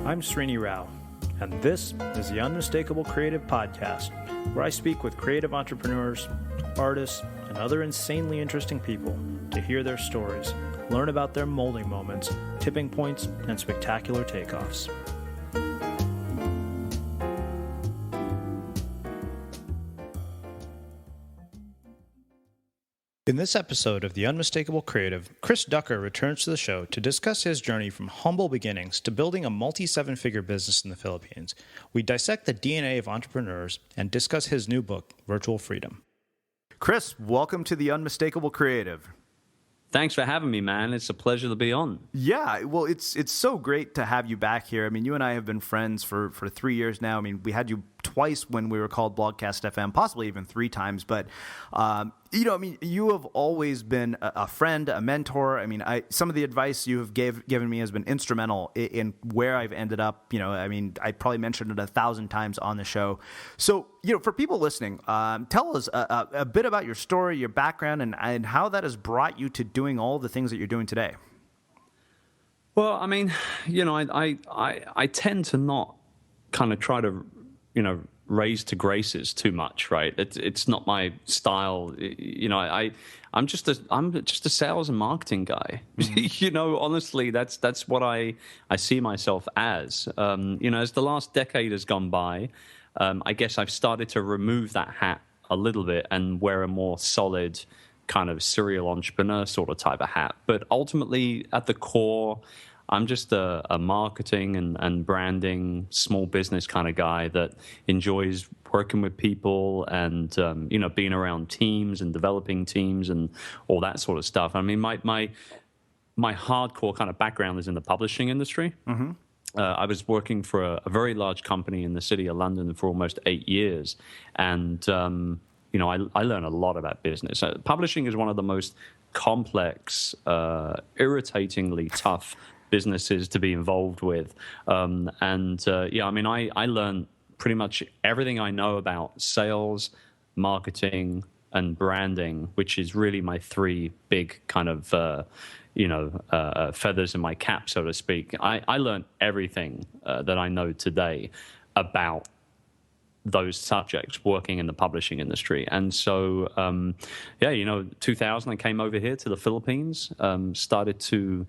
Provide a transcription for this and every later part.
I'm Srini Rao, and this is the Unmistakable Creative Podcast, where I speak with creative entrepreneurs, artists, and other insanely interesting people to hear their stories, learn about their molding moments, tipping points, and spectacular takeoffs. In this episode of The Unmistakable Creative, Chris Ducker returns to the show to discuss his journey from humble beginnings to building a multi-seven-figure business in the Philippines. We dissect the DNA of entrepreneurs and discuss his new book, Virtual Freedom. Chris, welcome to The Unmistakable Creative. Thanks for having me, man. It's a pleasure to be on. Yeah, well, it's so great to have you back here. I mean, you and I have been friends for 3 years now. I mean, we had you twice when we were called Blogcast FM, possibly even 3 times. But, you have always been a friend, a mentor. I mean, some of the advice you have given me has been instrumental in where I've ended up. I probably mentioned it 1,000 times on the show. So, for people listening, tell us a bit about your story, your background, and how that has brought you to doing all the things that you're doing today. Well, I mean, I tend to not kind of try to, raise to graces too much, right? It's not my style. I'm just a sales and marketing guy. Mm-hmm. Honestly, that's what I see myself as. As the last decade has gone by, I guess I've started to remove that hat a little bit and wear a more solid kind of serial entrepreneur sort of type of hat. But ultimately, at the core, I'm just a marketing and branding small business kind of guy that enjoys working with people and, being around teams and developing teams and all that sort of stuff. I mean, my hardcore kind of background is in the publishing industry. Mm-hmm. I was working for a very large company in the city of London for almost 8 years. And, I learned a lot about business. Publishing is one of the most complex, irritatingly tough businesses to be involved with. I learned pretty much everything I know about sales, marketing, and branding, which is really my 3 big kind of, feathers in my cap, so to speak. I learned everything that I know today about those subjects working in the publishing industry. And so, 2000, I came over here to the Philippines, started to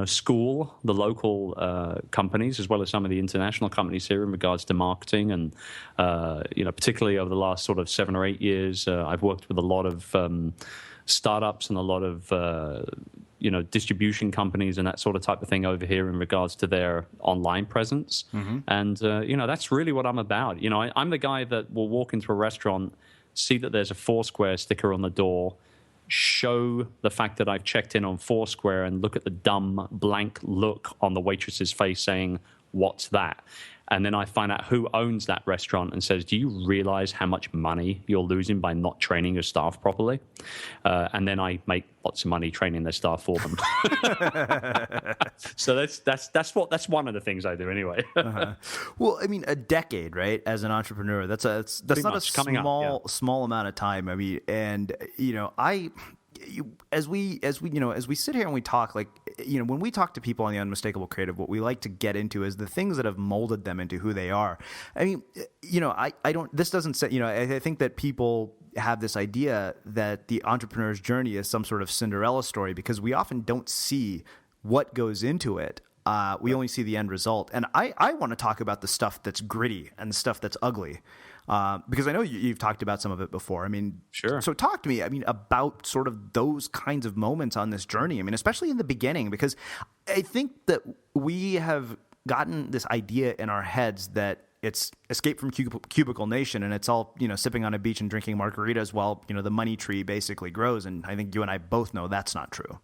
school the local companies as well as some of the international companies here in regards to marketing. And, particularly over the last sort of 7 or 8 years, I've worked with a lot of startups and a lot of, distribution companies and that sort of type of thing over here in regards to their online presence. Mm-hmm. And, that's really what I'm about. I'm the guy that will walk into a restaurant, see that there's a Foursquare sticker on the door, show the fact that I've checked in on Foursquare and look at the dumb blank look on the waitress's face saying, "What's that?" And then I find out who owns that restaurant and says, "Do you realize how much money you're losing by not training your staff properly?" And then I make lots of money training their staff for them. So that's one of the things I do anyway. Uh-huh. Well, I mean, a decade, right? As an entrepreneur, that's not a small amount of time. I mean, and as we sit here and we talk, when we talk to people on the Unmistakable Creative, what we like to get into is the things that have molded them into who they are. I mean, this doesn't say, I think that people have this idea that the entrepreneur's journey is some sort of Cinderella story because we often don't see what goes into it. We only see the end result. And I want to talk about the stuff that's gritty and the stuff that's ugly. Because I know you've talked about some of it before. I mean, sure. So talk to me, about sort of those kinds of moments on this journey. I mean, especially in the beginning, because I think that we have gotten this idea in our heads that it's escape from cubicle nation and it's all, sipping on a beach and drinking margaritas while, the money tree basically grows. And I think you and I both know that's not true.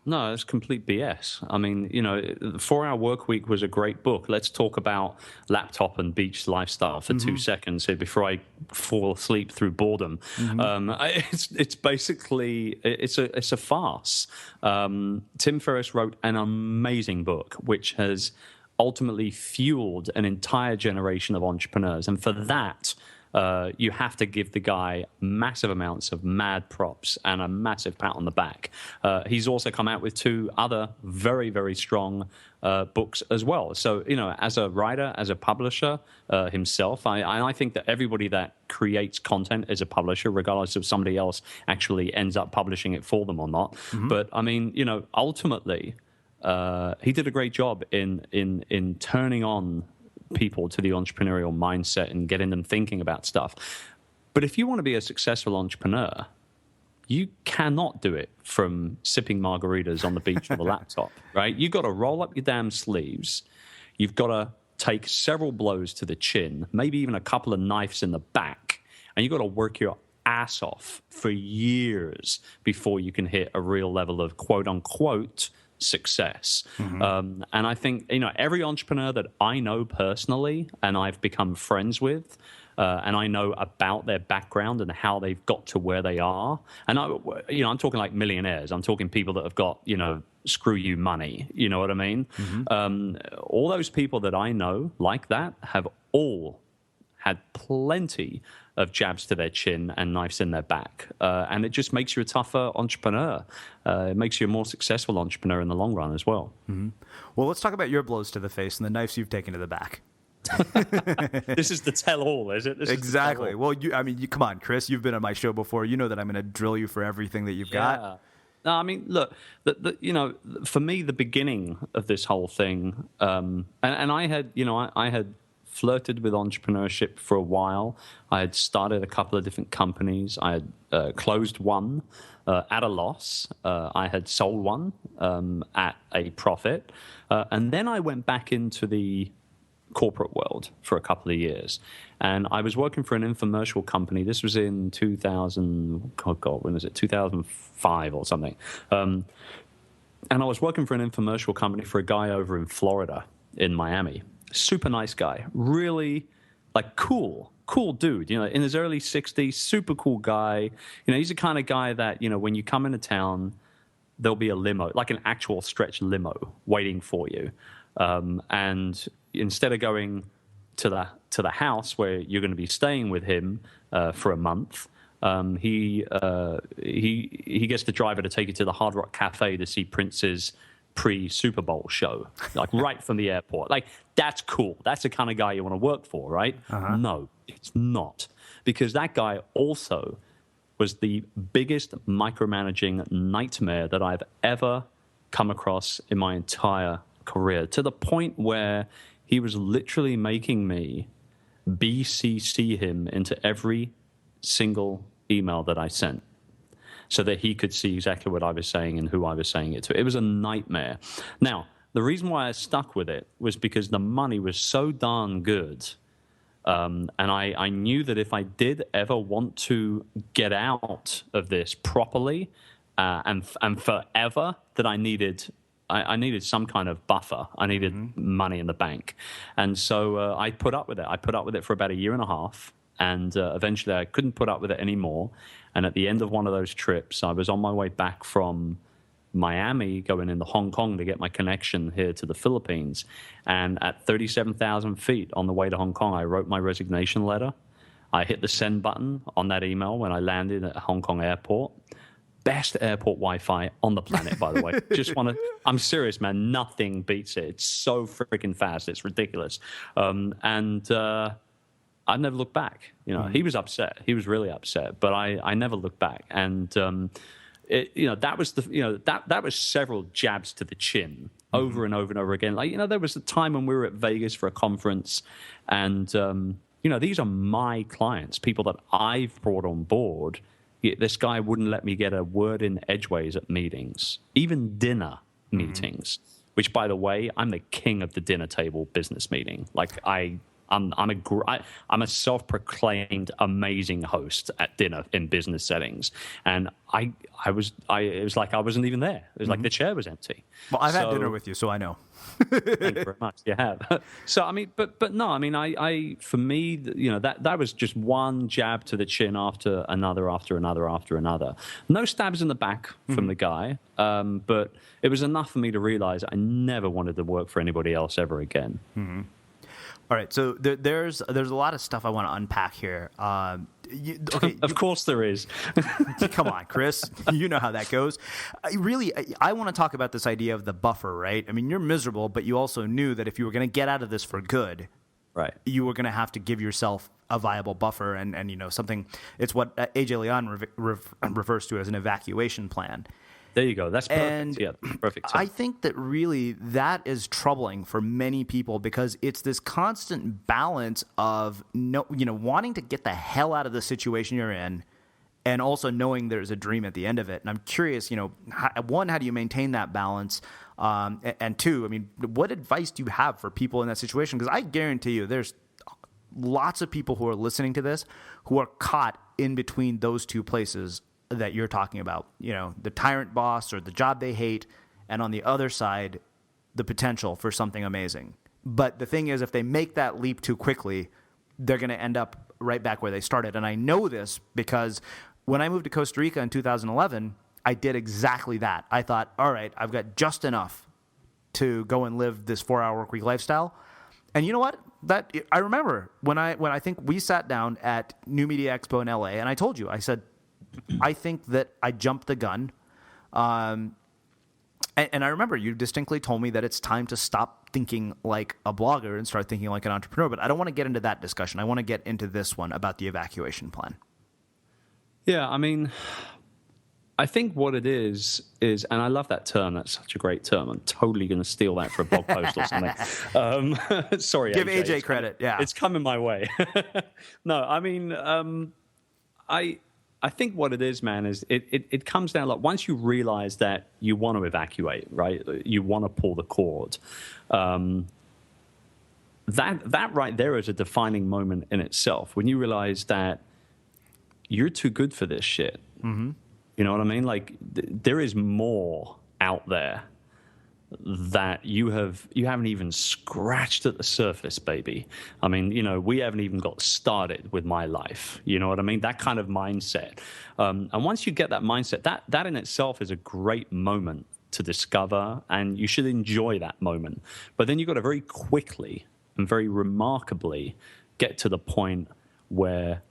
No, it's complete BS. I mean, the 4-Hour Workweek was a great book. Let's talk about laptop and beach lifestyle for 2 seconds here before I fall asleep through boredom. Mm-hmm. It's basically a farce. Tim Ferriss wrote an amazing book, which has ultimately fueled an entire generation of entrepreneurs, and for that, you have to give the guy massive amounts of mad props and a massive pat on the back. He's also come out with 2 other very, very strong books as well. So, as a writer, as a publisher himself, I think that everybody that creates content is a publisher, regardless of somebody else actually ends up publishing it for them or not. Mm-hmm. But, ultimately, he did a great job in turning on people to the entrepreneurial mindset and getting them thinking about stuff. But if you want to be a successful entrepreneur, you cannot do it from sipping margaritas on the beach with a laptop, right? You've got to roll up your damn sleeves. You've got to take several blows to the chin, maybe even a couple of knives in the back, and you've got to work your ass off for years before you can hit a real level of quote-unquote success. Mm-hmm. And I think, every entrepreneur that I know personally and I've become friends with, and I know about their background and how they've got to where they are. And I'm talking like millionaires. I'm talking people that have got, screw you money. You know what I mean? Mm-hmm. All those people that I know like that have all had plenty of jabs to their chin and knives in their back. And it just makes you a tougher entrepreneur. It makes you a more successful entrepreneur in the long run as well. Mm-hmm. Well, let's talk about your blows to the face and the knives you've taken to the back. This is the tell-all, is it? Exactly. Well, come on, Chris. You've been on my show before. You know that I'm going to drill you for everything that you've got. No, look, for me, the beginning of this whole thing, and I had, I had flirted with entrepreneurship for a while. I had started a couple of different companies. I had closed one at a loss. I had sold one at a profit. And then I went back into the corporate world for a couple of years. And I was working for an infomercial company. This was in 2005 or something. And I was working for an infomercial company for a guy over in Florida, in Miami. Super nice guy, really cool dude, in his early 60s, super cool guy. He's the kind of guy that, when you come into town, there'll be a limo, like an actual stretch limo waiting for you. And instead of going to the house where you're going to be staying with him for a month, he gets the driver to take you to the Hard Rock Cafe to see Prince's pre-Super Bowl show, right from the airport. That's cool. That's the kind of guy you want to work for, right? Uh-huh. No, it's not. Because that guy also was the biggest micromanaging nightmare that I've ever come across in my entire career, to the point where he was literally making me BCC him into every single email that I sent, so that he could see exactly what I was saying and who I was saying it to. It was a nightmare. Now, the reason why I stuck with it was because the money was so darn good. And I knew that if I did ever want to get out of this properly and forever, that I needed some kind of buffer. I needed money in the bank. And so I put up with it. I put up with it for about 1.5 years. And eventually I couldn't put up with it anymore. And at the end of one of those trips, I was on my way back from Miami, going into Hong Kong to get my connection here to the Philippines. And at 37,000 feet on the way to Hong Kong, I wrote my resignation letter. I hit the send button on that email when I landed at Hong Kong airport. Best airport Wi-Fi on the planet, by the way. I'm serious, man. Nothing beats it. It's so freaking fast. It's ridiculous. I've never looked back. He was upset. He was really upset, but I never looked back. And that was that was several jabs to the chin over and over and over again. There was a time when we were at Vegas for a conference, and these are my clients, people that I've brought on board. This guy wouldn't let me get a word in edgeways at meetings, even dinner meetings. Which, by the way, I'm the king of the dinner table business meeting. I'm a self-proclaimed amazing host at dinner in business settings, and it was like I wasn't even there. It was like the chair was empty. Well, I've had dinner with you, so I know. Thank you very much. You have. So but no, for me, that was just one jab to the chin after another. No stabs in the back from the guy, but it was enough for me to realize I never wanted to work for anybody else ever again. All right, so there's a lot of stuff I want to unpack here. Of course there is. Come on, Chris. You know how that goes. I want to talk about this idea of the buffer, right? I mean, you're miserable, but you also knew that if you were going to get out of this for good, right, you were going to have to give yourself a viable buffer and something. It's what AJ Leon refers to as an evacuation plan. There you go. That's perfect. And yeah, perfect. I think that really that is troubling for many people because it's this constant balance of wanting to get the hell out of the situation you're in, and also knowing there's a dream at the end of it. And I'm curious, one, how do you maintain that balance? And two, I mean, what advice do you have for people in that situation? Because I guarantee you, there's lots of people who are listening to this who are caught in between those two places that you're talking about, the tyrant boss or the job they hate, and on the other side, the potential for something amazing. But the thing is, if they make that leap too quickly, they're going to end up right back where they started. And I know this because when I moved to Costa Rica in 2011, I did exactly that. I thought, all right, I've got just enough to go and live this 4-hour work week lifestyle. And you know what? That I remember when I think we sat down at New Media Expo in LA, and I told you, I said, I think that I jumped the gun. And I remember you distinctly told me that it's time to stop thinking like a blogger and start thinking like an entrepreneur. But I don't want to get into that discussion. I want to get into this one about the evacuation plan. Yeah, I mean, I think what it is, and I love that term. That's such a great term. I'm totally going to steal that for a blog post or something. Sorry, give AJ credit. Yeah, it's coming my way. No, I mean, I think what it is, man, is it comes down like once you realize that you want to evacuate, right? You want to pull the cord. That right there is a defining moment in itself. When you realize that you're too good for this shit. Mm-hmm. You know what I mean? Like there is more out there that you haven't even scratched at the surface, baby. I mean, we haven't even got started with my life. You know what I mean? That kind of mindset. And once you get that mindset, that in itself is a great moment to discover, and you should enjoy that moment. But then you've got to very quickly and very remarkably get to the point where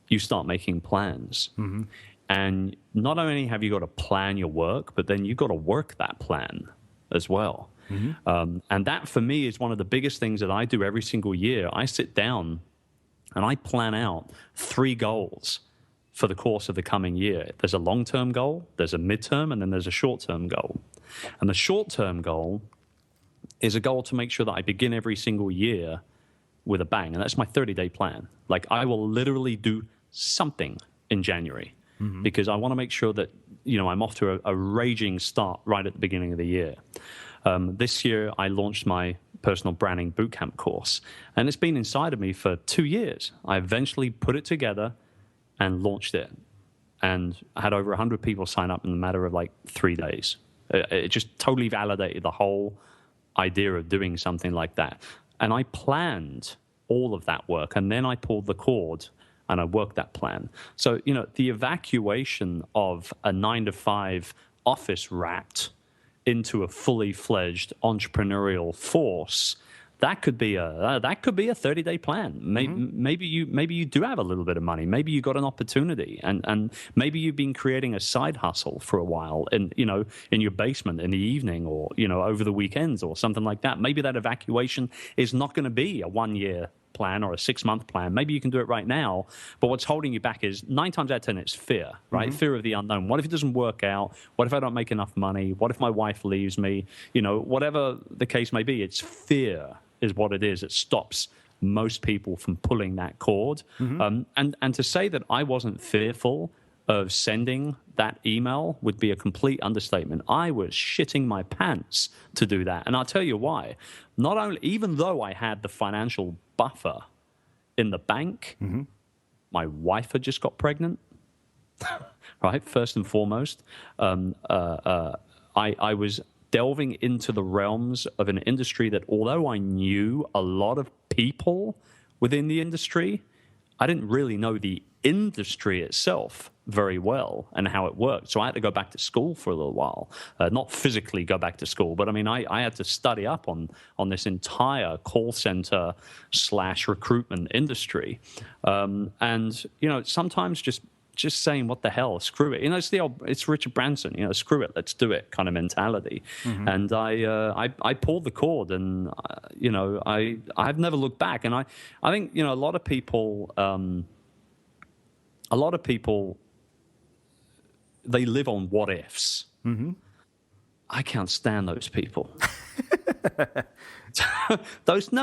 you start making plans. Mm-hmm. And not only have you got to plan your work, but then you've got to work that plan as well. Mm-hmm. And that, for me, is one of the biggest things that I do every single year. I sit down and I plan out 3 goals for the course of the coming year. There's a long-term goal, there's a midterm, and then there's a short-term goal. And the short-term goal is a goal to make sure that I begin every single year with a bang. And that's my 30-day plan. Like, I will literally do something in January. Mm-hmm. Because I want to make sure that, I'm off to a raging start right at the beginning of the year. This year, I launched my personal branding bootcamp course, and it's been inside of me for 2 years. I eventually put it together and launched it, and I had over 100 people sign up in the matter of like 3 days. It just totally validated the whole idea of doing something like that. And I planned all of that work, and then I pulled the cord and I worked that plan. So, the evacuation of a 9-to-5 office rat into a fully fledged entrepreneurial force, that could be a 30-day plan. Maybe you do have a little bit of money. Maybe you got an opportunity, and maybe you've been creating a side hustle for a while, in your basement in the evening, or over the weekends or something like that. Maybe that evacuation is not going to be a 1-year plan or a 6-month plan. Maybe you can do it right now, but what's holding you back is 9 times out of 10 it's fear, right? Mm-hmm. Fear of the unknown. What if it doesn't work out? What if I don't make enough money? What if my wife leaves me? Whatever the case may be, it's fear is what it is. It stops most people from pulling that cord. Mm-hmm. And to say that I wasn't fearful of sending that email would be a complete understatement. I was shitting my pants to do that. And I'll tell you why. Not only, even though I had the financial buffer in the bank, mm-hmm. my wife had just got pregnant, right? First and foremost, I was delving into the realms of an industry that, although I knew a lot of people within the industry, I didn't really know the industry itself very well and how it worked. So I had to go back to school for a little while, not physically go back to school, but I mean, I had to study up on this entire call center / recruitment industry. And, you know, sometimes just saying, what the hell, screw it. You know, it's Richard Branson, you know, screw it, let's do it kind of mentality. Mm-hmm. And I pulled the cord, and, you know, I've never looked back. And I think, you know, a lot of people, they live on what ifs. Mm-hmm. I can't stand those people.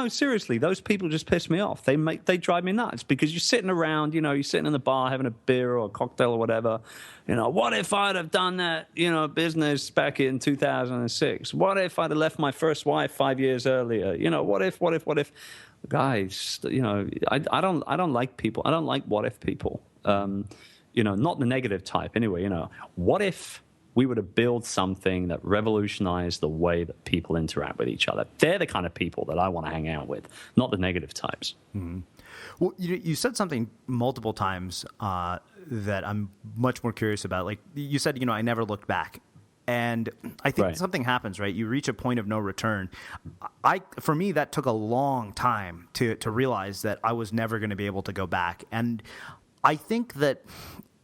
Seriously, those people just piss me off. They drive me nuts, because you're sitting around, you know, you're sitting in the bar having a beer or a cocktail or whatever. You know, what if I'd have done that, you know, business back in 2006? What if I'd have left my first wife 5 years earlier? You know, what if? Guys, you know, I don't like people. I don't like what if people. You know, not the negative type anyway. You know, what if we were to build something that revolutionized the way that people interact with each other? They're the kind of people that I want to hang out with, not the negative types. Mm-hmm. Well, you said something multiple times that I'm much more curious about. Like you said, you know, I never looked back. And I think something happens, right? You reach a point of no return. For me, that took a long time to realize that I was never going to be able to go back. And I think that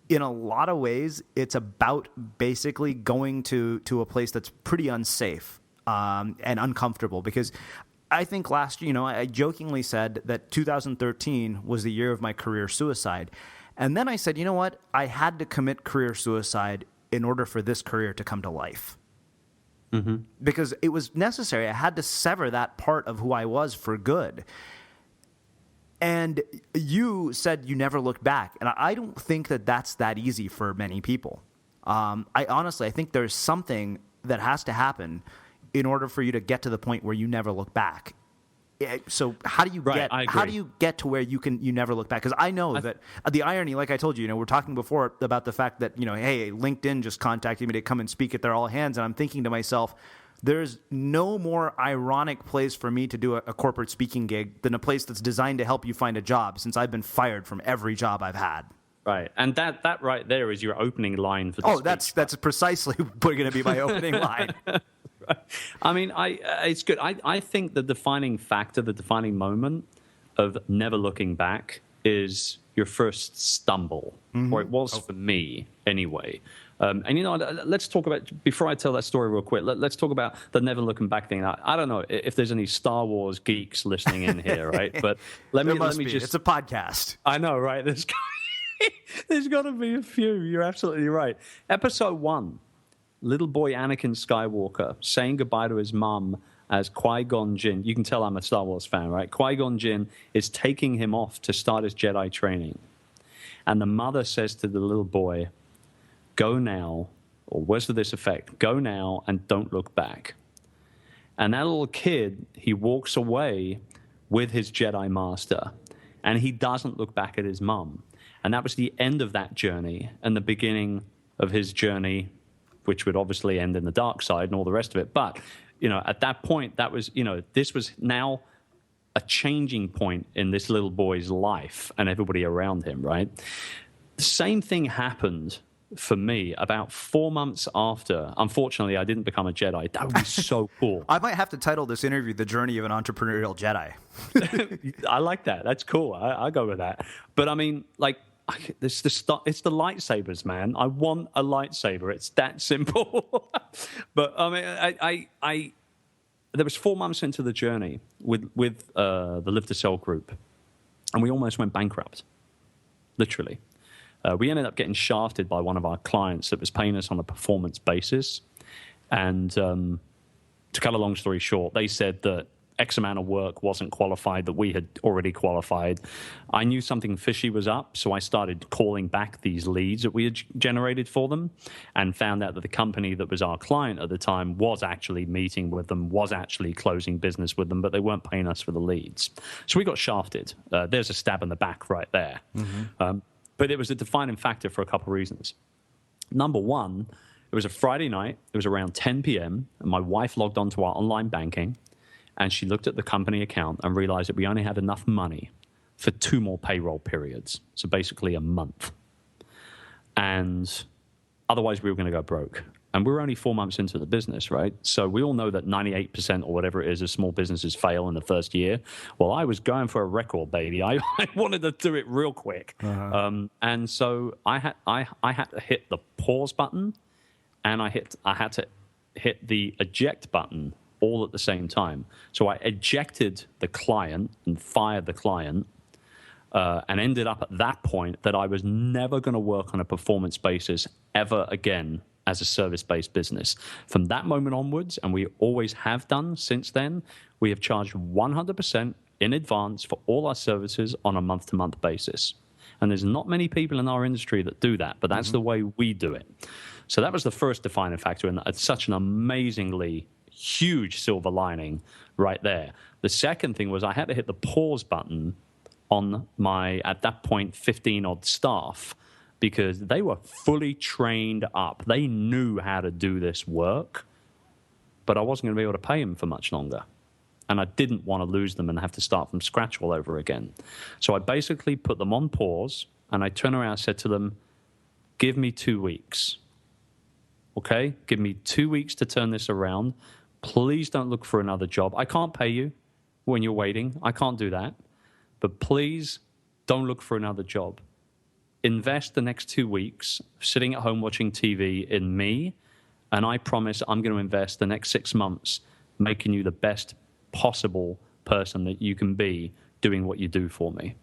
in a lot of ways, it's about basically going to a place that's pretty unsafe and uncomfortable. Because I think last year, you know, I jokingly said that 2013 was the year of my career suicide. And then I said, you know what? I had to commit career suicide in order for this career to come to life. Mm-hmm. Because it was necessary. I had to sever that part of who I was for good. And you said you never looked back. And I don't think that that's that easy for many people. I think there's something that has to happen in order for you to get to the point where you never look back. So how do you get to where you never look back? Because I know that the irony, like I told you, you know, we're talking before about the fact that, you know, hey, LinkedIn just contacted me to come and speak at their all hands. And I'm thinking to myself, there's no more ironic place for me to do a corporate speaking gig than a place that's designed to help you find a job, since I've been fired from every job I've had. Right. And that right there is your opening line for the speech. That's precisely going to be my opening line. I mean, it's good. I think the defining factor, the defining moment of never looking back is your first stumble, or it was for me anyway. And, you know, let's talk about, before I tell that story real quick, let's talk about the never looking back thing. I don't know if there's any Star Wars geeks listening in here, right? But let me just... It's a podcast. I know, right? There's got to be a few. You're absolutely right. Episode 1, little boy Anakin Skywalker saying goodbye to his mum as Qui-Gon Jinn. You can tell I'm a Star Wars fan, right? Qui-Gon Jinn is taking him off to start his Jedi training. And the mother says to the little boy, go now, or words to this effect, go now and don't look back. And that little kid, he walks away with his Jedi master, and he doesn't look back at his mum. And that was the end of that journey and the beginning of his journey, which would obviously end in the dark side and all the rest of it. But, you know, at that point, that was, you know, this was now a changing point in this little boy's life and everybody around him, right? The same thing happened for me about 4 months after. Unfortunately, I didn't become a Jedi. That would be so cool. I might have to title this interview "The Journey of an Entrepreneurial Jedi." I like that. That's cool. I'll go with that. But I mean, like, it's the lightsabers, man. I want a lightsaber. It's that simple. But I mean, I there was 4 months into the journey with the Live to Sell group, and we almost went bankrupt, literally. We ended up getting shafted by one of our clients that was paying us on a performance basis. And to cut a long story short, they said that X amount of work wasn't qualified, that we had already qualified. I knew something fishy was up, so I started calling back these leads that we had generated for them and found out that the company that was our client at the time was actually meeting with them, was actually closing business with them, but they weren't paying us for the leads. So we got shafted. There's a stab in the back right there. Mm-hmm. But it was a defining factor for a couple of reasons. Number one, it was a Friday night. It was around 10 p.m. And my wife logged onto our online banking, and she looked at the company account and realized that we only had enough money for 2 more payroll periods. So basically a month. And otherwise we were going to go broke. And we were only 4 months into the business, right? So we all know that 98% or whatever it is of small businesses fail in the first year. Well, I was going for a record, baby. I wanted to do it real quick. And so I had to hit the pause button, and I had to hit the eject button all at the same time. So I ejected the client and fired the client, and ended up at that point that I was never going to work on a performance basis ever again as a service-based business. From that moment onwards, and we always have done since then, we have charged 100% in advance for all our services on a month-to-month basis. And there's not many people in our industry that do that, but that's the way we do it. So that was the first defining factor, and it's such an amazingly huge silver lining right there. The second thing was I had to hit the pause button on my, at that point, 15-odd staff, because they were fully trained up. They knew how to do this work, but I wasn't going to be able to pay them for much longer. And I didn't want to lose them and have to start from scratch all over again. So I basically put them on pause, and I turned around and said to them, give me 2 weeks. Okay? Give me 2 weeks to turn this around. Please don't look for another job. I can't pay you when you're waiting. I can't do that. But please don't look for another job. Invest the next 2 weeks sitting at home watching TV in me, and I promise I'm going to invest the next 6 months making you the best possible person that you can be doing what you do for me.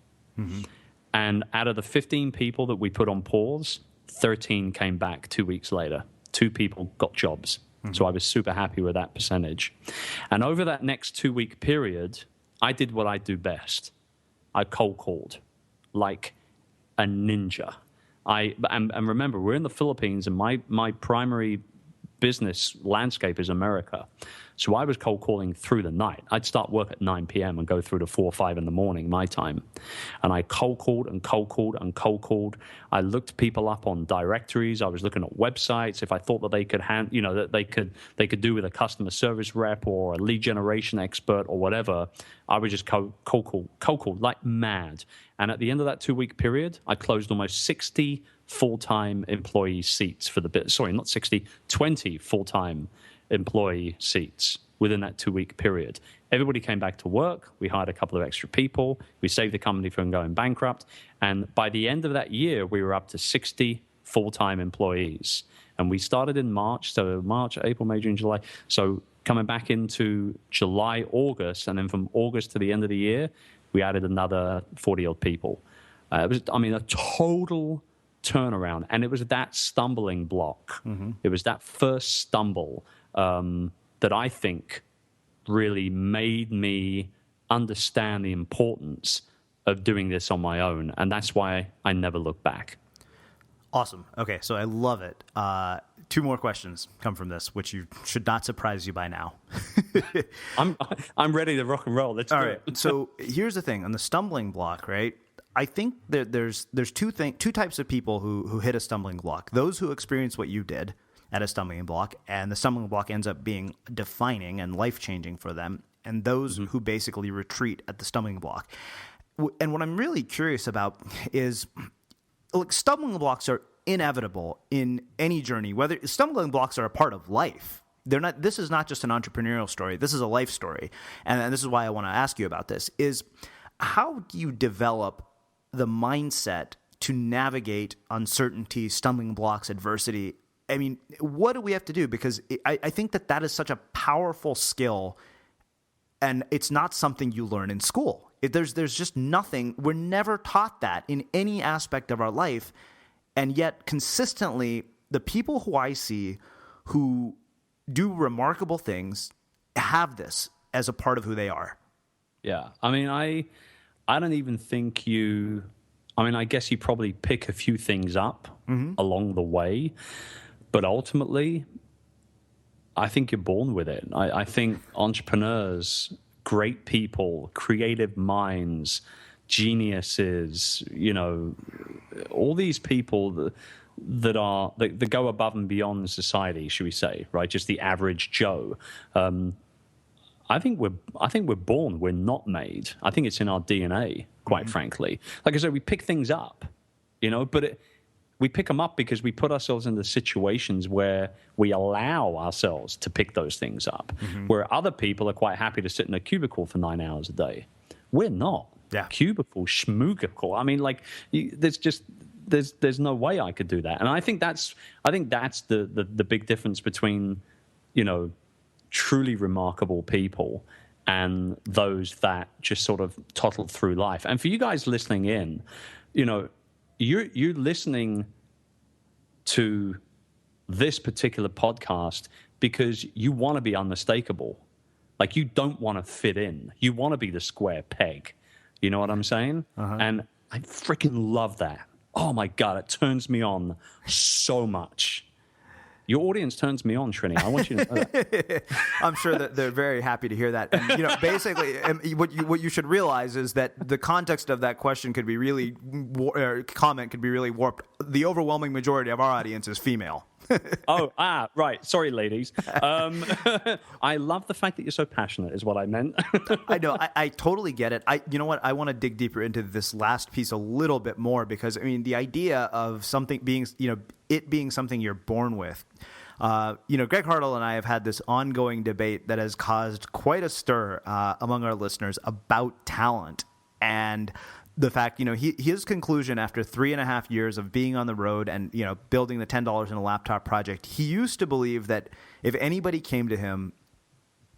And out of the 15 people that we put on pause, 13 came back 2 weeks later. 2 people got jobs. So I was super happy with that percentage. And over that next 2-week period, I did what I do best. I cold called like a ninja. And remember, we're in the Philippines, and my primary business landscape is America. So I was cold calling through the night. I'd start work at 9 p.m. and go through to 4 or 5 in the morning, my time. And I cold called and cold called and cold called. I looked people up on directories. I was looking at websites. If I thought that they could that they could do with a customer service rep or a lead generation expert or whatever, I would just cold call like mad. And at the end of that 2-week period, I closed almost 60 full-time employee seats for the bit. Sorry, not 60, 20 full-time employee seats within that 2-week period. Everybody came back to work. We hired a couple of extra people. We saved the company from going bankrupt. And by the end of that year, we were up to 60 full-time employees. And we started in March, so March, April, May, June, July. So coming back into July, August, and then from August to the end of the year, we added another 40-odd people. It was, a total turnaround. And it was that stumbling block. It was that first stumble that I think really made me understand the importance of doing this on my own. And that's why I never look back. Awesome. Okay, so I love it. 2 more questions come from this, which you should not surprise you by now. I'm ready to rock and roll. Let's do it. So here's the thing. On the stumbling block, right? I think that there's two types of people who hit a stumbling block. Those who experience what you did at a stumbling block, and the stumbling block ends up being defining and life-changing for them, and those who basically retreat at the stumbling block. And what I'm really curious about is, look, stumbling blocks are inevitable in any journey. Whether stumbling blocks are a part of life. They're not. This is not just an entrepreneurial story. This is a life story, and this is why I want to ask you about this. Is how do you develop the mindset to navigate uncertainty, stumbling blocks, adversity? I mean, what do we have to do? Because I think that is such a powerful skill, and it's not something you learn in school. There's just nothing. We're never taught that in any aspect of our life, and yet consistently, the people who I see who do remarkable things have this as a part of who they are. Yeah. I mean, I don't even think I guess you probably pick a few things up along the way, but ultimately, I think you're born with it. I think entrepreneurs, great people, creative minds, geniuses, all these people that go above and beyond society, should we say, right? Just the average Joe. I think we're born. We're not made. I think it's in our DNA, quite frankly. Like I said, we pick things up, but we pick them up because we put ourselves into situations where we allow ourselves to pick those things up. Where other people are quite happy to sit in a cubicle for 9 hours a day. We're not. Yeah. Cubicle, schmoogicle. I mean, like, there's no way I could do that. And I think that's the big difference between, truly remarkable people and those that just sort of toddle through life. And for you guys listening in, you're listening to this particular podcast because you want to be unmistakable. Like, you don't want to fit in. You want to be the square peg. You know what I'm saying? And I freaking love that. Oh my God, it turns me on so much. Your audience turns me on, Trini. I want you to know that. I'm sure that they're very happy to hear that. And, basically, what you should realize is that the context of that question could be really, comment could be really warped. The overwhelming majority of our audience is female. Right. Sorry, ladies. I love the fact that you're so passionate is what I meant. I know. I totally get it. You know what? I want to dig deeper into this last piece a little bit more because, the idea of something being, it being something you're born with. Greg Hartle and I have had this ongoing debate that has caused quite a stir among our listeners about talent and the fact, his conclusion after 3.5 years of being on the road and, building the $10 in a laptop project, he used to believe that if anybody came to him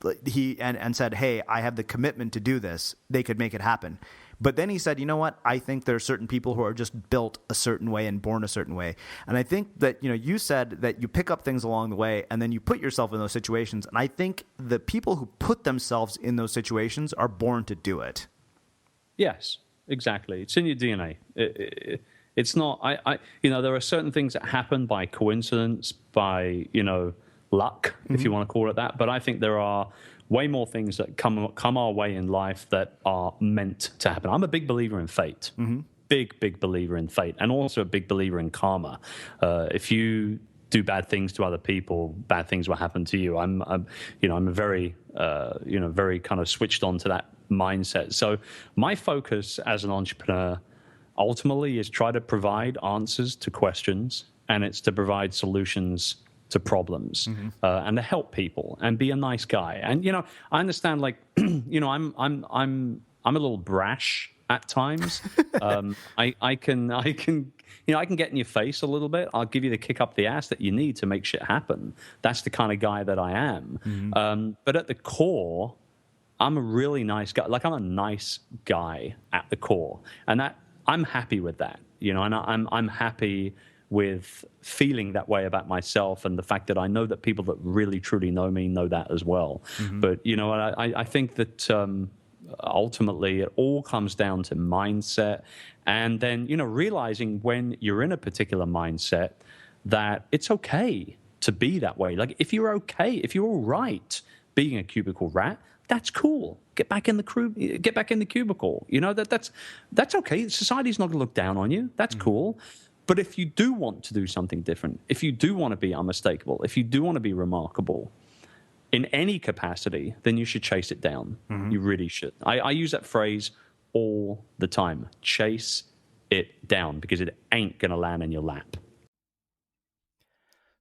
and said, hey, I have the commitment to do this, they could make it happen. But then he said, you know what? I think there are certain people who are just built a certain way and born a certain way. And I think that, you said that you pick up things along the way and then you put yourself in those situations. And I think the people who put themselves in those situations are born to do it. Yes. Exactly. It's in your DNA. It's not, there are certain things that happen by coincidence, by, luck, if you want to call it that. But I think there are way more things that come our way in life that are meant to happen. I'm a big believer in fate. Big believer in fate. And also a big believer in karma. If you do bad things to other people, bad things will happen to you. I'm a very, very kind of switched on to that mindset. So my focus as an entrepreneur ultimately is try to provide answers to questions, and it's to provide solutions to problems, and to help people and be a nice guy. And I understand, like, I'm a little brash at times. I can get in your face a little bit. I'll give you the kick up the ass that you need to make shit happen. That's the kind of guy that I am. But at the core, I'm a really nice guy. Like, I'm a nice guy at the core, and that I'm happy with that. And I'm happy with feeling that way about myself, and the fact that I know that people that really truly know me know that as well. But I think that ultimately it all comes down to mindset, and then realizing when you're in a particular mindset that it's okay to be that way. Like, if you're all right being a cubicle rat, that's cool. Get back in the cubicle. That's okay. Society's not going to look down on you. That's cool. But if you do want to do something different, if you do want to be unmistakable, if you do want to be remarkable in any capacity, then you should chase it down. You really should. I use that phrase all the time. Chase it down, because it ain't going to land in your lap.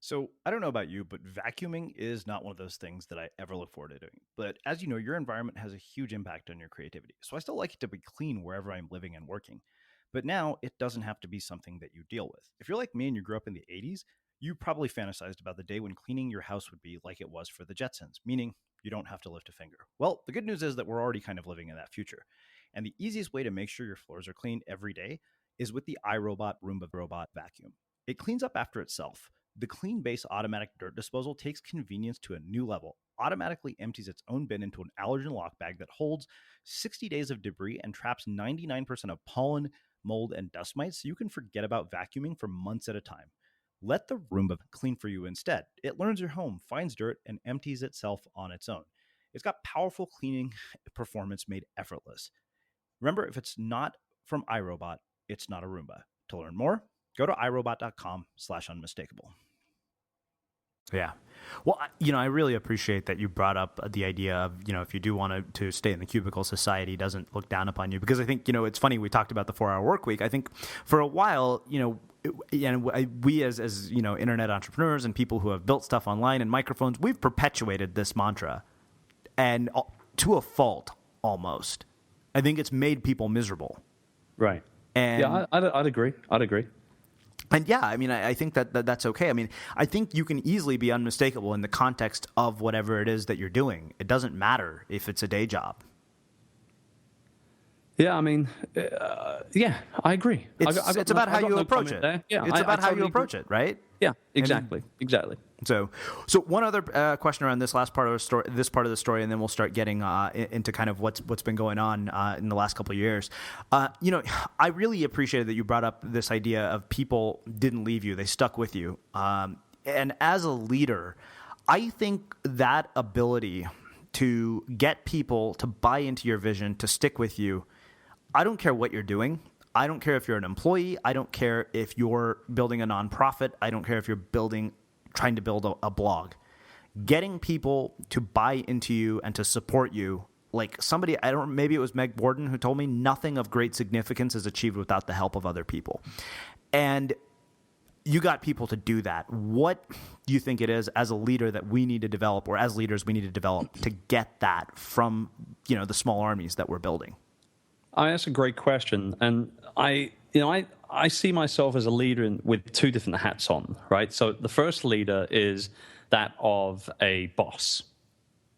So I don't know about you, but vacuuming is not one of those things that I ever look forward to doing. But as you know, your environment has a huge impact on your creativity. So I still like it to be clean wherever I'm living and working. But now it doesn't have to be something that you deal with. If you're like me and you grew up in the 80s, you probably fantasized about the day when cleaning your house would be like it was for the Jetsons, meaning you don't have to lift a finger. Well, the good news is that we're already kind of living in that future. And the easiest way to make sure your floors are clean every day is with the iRobot Roomba Robot Vacuum. It cleans up after itself. The Clean Base automatic dirt disposal takes convenience to a new level, automatically empties its own bin into an allergen lock bag that holds 60 days of debris and traps 99% of pollen, mold, and dust mites, so you can forget about vacuuming for months at a time. Let the Roomba clean for you instead. It learns your home, finds dirt, and empties itself on its own. It's got powerful cleaning performance made effortless. Remember, if it's not from iRobot, it's not a Roomba. To learn more, go to irobot.com/unmistakable. Yeah. Well, I really appreciate that you brought up the idea of, if you do want to stay in the cubicle, society doesn't look down upon you. Because I think, it's funny, we talked about the 4-hour work week. I think for a while, we as internet entrepreneurs and people who have built stuff online and microphones, we've perpetuated this mantra, and to a fault almost. I think it's made people miserable. Right. And yeah, I'd agree. And yeah, I think that's okay. I think you can easily be unmistakable in the context of whatever it is that you're doing. It doesn't matter if it's a day job. Yeah, yeah, I agree. It's about how you approach it. Yeah, it's about how you approach it, right? Yeah, exactly. So one other question around this last part of the story, and then we'll start getting into kind of what's been going on in the last couple of years. I really appreciated that you brought up this idea of people didn't leave you; they stuck with you. And as a leader, I think that ability to get people to buy into your vision, to stick with you. I don't care what you're doing. I don't care if you're an employee. I don't care if you're building a nonprofit. I don't care if you're trying to build a blog. Getting people to buy into you and to support you, like somebody, maybe it was Meg Borden who told me, nothing of great significance is achieved without the help of other people. And you got people to do that. What do you think it is as a leader that we need to develop, or as leaders we need to develop to get that from, the small armies that we're building? That's a great question. And I see myself as a leader with two different hats on, right? So the first leader is that of a boss,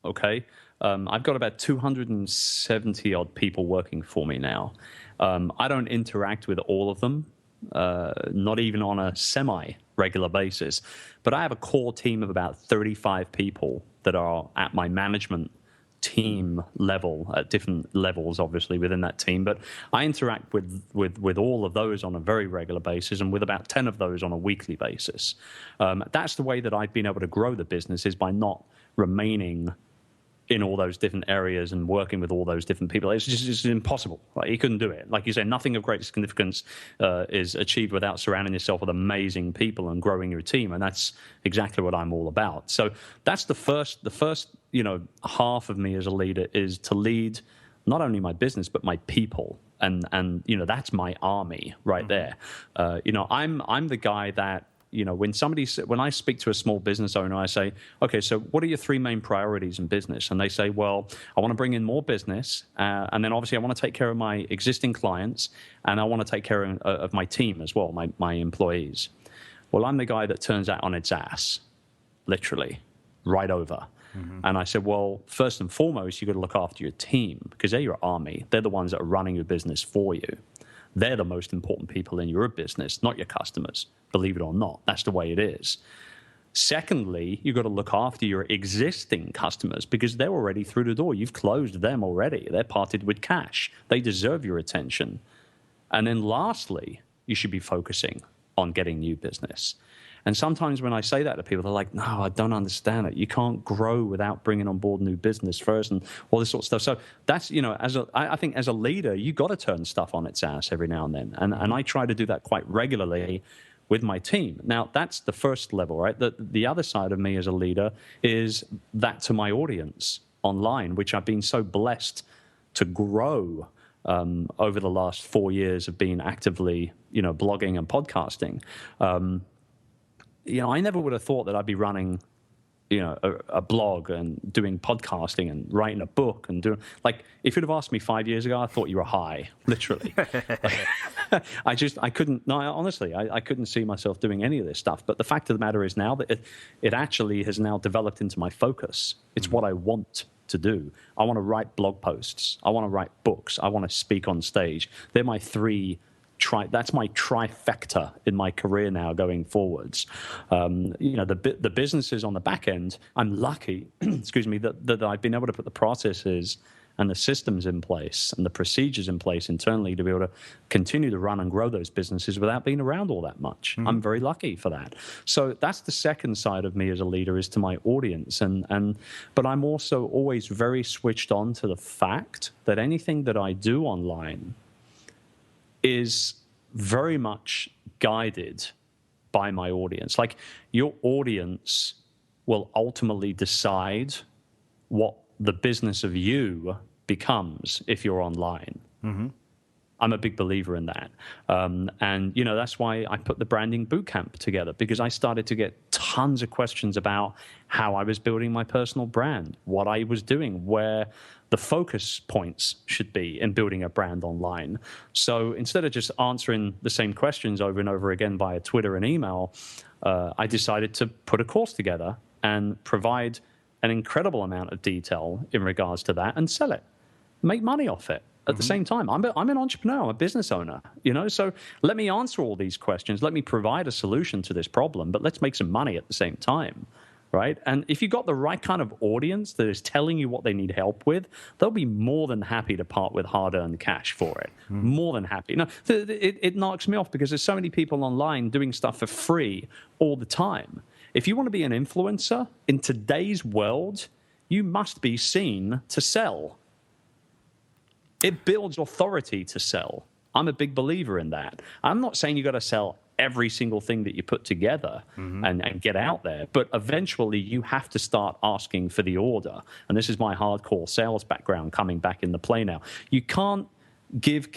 okay? I've got about 270 odd people working for me now. I don't interact with all of them, not even on a semi-regular basis. But I have a core team of about 35 people that are at my management team level, at different levels, obviously, within that team. But I interact with all of those on a very regular basis, and with about 10 of those on a weekly basis. That's the way that I've been able to grow the business, is by not remaining in all those different areas and working with all those different people. It's impossible. Like, you couldn't do it. Like you say, nothing of great significance is achieved without surrounding yourself with amazing people and growing your team. And that's exactly what I'm all about. So that's the first, half of me as a leader, is to lead not only my business, but my people. And that's my army right there. I'm the guy that, when I speak to a small business owner, I say, okay, so what are your three main priorities in business? And they say, well, I want to bring in more business. And then obviously I want to take care of my existing clients, and I want to take care of my team as well, my employees. Well, I'm the guy that turns that on its ass, literally, right over. Mm-hmm. And I said, well, first and foremost, you've got to look after your team, because they're your army. They're the ones that are running your business for you. They're the most important people in your business, not your customers, believe it or not. That's the way it is. Secondly, you've got to look after your existing customers, because they're already through the door. You've closed them already. They're parted with cash. They deserve your attention. And then lastly, you should be focusing on getting new business. And sometimes when I say that to people, they're like, no, I don't understand it. You can't grow without bringing on board new business first and all this sort of stuff. So that's, I think as a leader, you got to turn stuff on its ass every now and then. And I try to do that quite regularly with my team. Now, that's the first level, right? The other side of me as a leader is that to my audience online, which I've been so blessed to grow over the last 4 years of being actively, blogging and podcasting. I never would have thought that I'd be running, a blog and doing podcasting and writing a book and doing, like, if you'd have asked me 5 years ago, I thought you were high, literally. I couldn't, no, honestly, I couldn't see myself doing any of this stuff. But the fact of the matter is now that it actually has now developed into my focus. It's what I want to do. I want to write blog posts. I want to write books. I want to speak on stage. They're my that's my trifecta in my career now going forwards. The businesses on the back end, I'm lucky, excuse me, that I've been able to put the processes and the systems in place and the procedures in place internally to be able to continue to run and grow those businesses without being around all that much. Mm-hmm. I'm very lucky for that. So that's the second side of me as a leader, is to my audience. But I'm also always very switched on to the fact that anything that I do online is very much guided by my audience. Like, your audience will ultimately decide what the business of you becomes if you're online. I'm a big believer in that. And, you know, that's why I put the branding bootcamp together, because I started to get tons of questions about how I was building my personal brand, what I was doing, where the focus points should be in building a brand online. So instead of just answering the same questions over and over again via Twitter and email, I decided to put a course together and provide an incredible amount of detail in regards to that and sell it, make money off it. At the same time, I'm an entrepreneur, I'm a business owner, you know, so let me answer all these questions. Let me provide a solution to this problem, but let's make some money at the same time, right? And if you've got the right kind of audience that is telling you what they need help with, they'll be more than happy to part with hard-earned cash for it. More than happy. Now, it knocks me off because there's so many people online doing stuff for free all the time. If you want to be an influencer in today's world, you must be seen to sell. It builds authority to sell. I'm a big believer in that. I'm not saying you got to sell every single thing that you put together and get out there, but eventually you have to start asking for the order. And this is my hardcore sales background coming back into play now. You can't give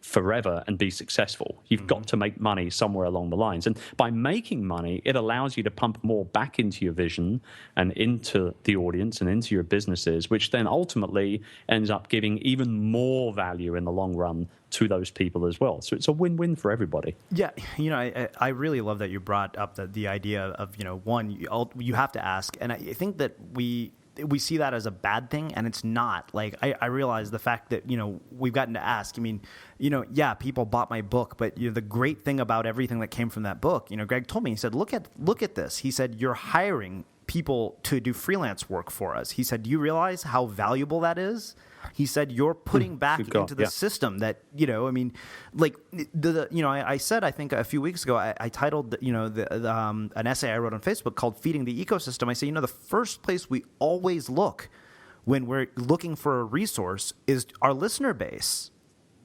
forever and be successful. You've got to make money somewhere along the lines. And by making money, it allows you to pump more back into your vision and into the audience and into your businesses, which then ultimately ends up giving even more value in the long run to those people as well. So it's a win-win for everybody. Yeah, you know, I really love that you brought up the idea of, you know, one, you have to ask. And I think that we see that as a bad thing, and it's not. Like, I realize the fact that, you know, we've gotten to ask. I mean, you know, yeah, people bought my book, but you know, the great thing about everything that came from that book, you know, Greg told me, he said, look at this. He said, you're hiring people to do freelance work for us. He said, do you realize how valuable that is? He said, you're putting back into the system that, you know, I mean, like you know, I said, I think a few weeks ago, I titled, you know, an essay I wrote on Facebook called Feeding the Ecosystem. I say, you know, the first place we always look when we're looking for a resource is our listener base.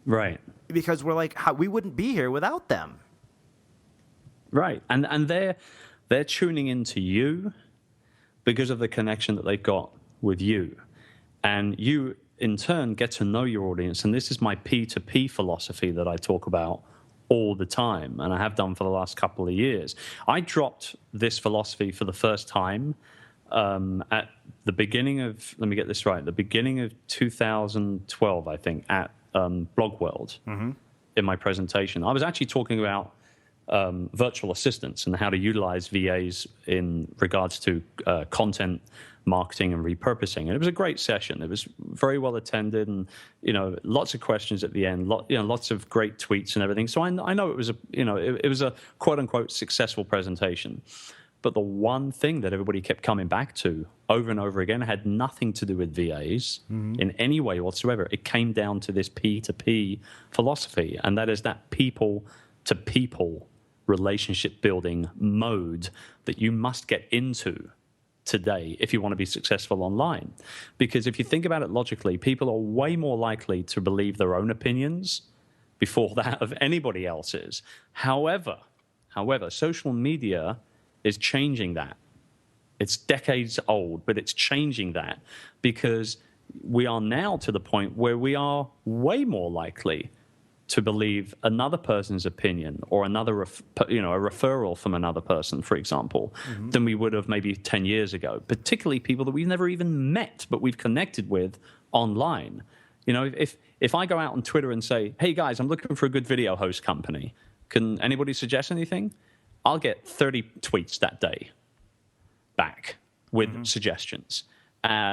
Right. Because we're like, we wouldn't be here without them. Right. And they're tuning into you because of the connection that they've got with you. And you, in turn, get to know your audience. And this is my P2P philosophy that I talk about all the time, and I have done for the last couple of years. I dropped this philosophy for the first time at the beginning of, let me get this right, the beginning of 2012, I think, at Blog World in my presentation. I was actually talking about virtual assistants and how to utilize VAs in regards to content marketing and repurposing. And it was a great session. It was very well attended, and you know, lots of questions at the end, lots of great tweets and everything. So I know it was it was a quote unquote successful presentation. But the one thing that everybody kept coming back to over and over again had nothing to do with VAs in any way whatsoever. It came down to this P2P philosophy, and that is that people to people relationship building mode that you must get into today if you want to be successful online. Because if you think about it logically, people are way more likely to believe their own opinions before that of anybody else's. However, social media is changing that. It's decades old, but it's changing that, because we are now to the point where we are way more likely to believe another person's opinion or another, a referral from another person, for example, than we would have maybe 10 years ago, particularly people that we've never even met, but we've connected with online. You know, if I go out on Twitter and say, hey guys, I'm looking for a good video host company, can anybody suggest anything? I'll get 30 tweets that day back with suggestions.